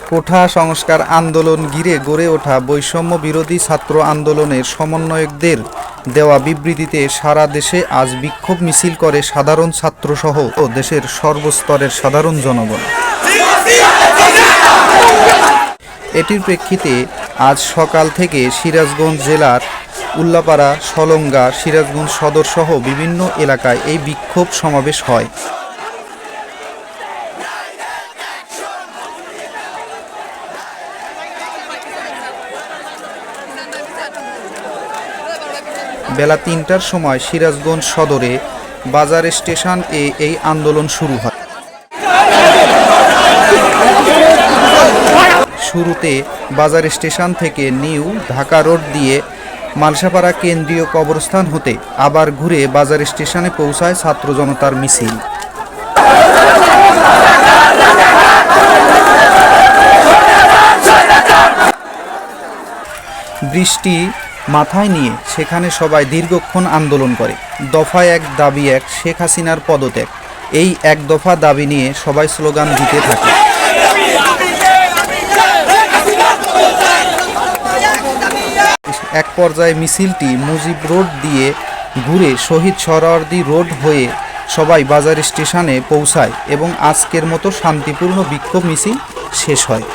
কোঠা সংস্কার আন্দোলন ঘিরে গড়ে ওঠা বৈষম্য বিরোধী ছাত্র আন্দোলনের সমন্বয়কদের দেওয়া বিবৃতিতে সারা দেশে আজ বিক্ষোভ মিছিল করে সাধারণ ছাত্রসহ ও দেশের সর্বস্তরের সাধারণ জনগণ। এটির প্রেক্ষিতে আজ সকাল থেকে সিরাজগঞ্জ জেলার উল্লাপাড়া, সলঙ্গা, সিরাজগঞ্জ সদর সহ বিভিন্ন এলাকায় এই বিক্ষোভ সমাবেশ হয়। বেলা ৩টার সময় সিরাজগঞ্জ সদরে বাজার স্টেশন এই আন্দোলন শুরু হয়। শুরুতে বাজার স্টেশন থেকে নিউ ঢাকা রোড দিয়ে মালসাপাড়া কেন্দ্রীয় কবরস্থান হতে আবার ঘুরে বাজার স্টেশনে পৌঁছায় ছাত্র জনতার মিছিল। বৃষ্টি মাথায় নিয়ে সেখানে সবাই দীর্ঘক্ষণ আন্দোলন করে। দফা এক দাবি এক, শেখ হাসিনার পদত্যাগ, এই এক দফা দাবি নিয়ে সবাই স্লোগান দিতে থাকে। এক পর্যায়ে মিছিলটি মুজিব রোড দিয়ে ঘুরে শহীদ সোহরাওয়ার্দী রোড হয়ে সবাই বাজার স্টেশনে পৌঁছায় এবং আজকের মতো শান্তিপূর্ণ বিক্ষোভ মিছিল শেষ হয়।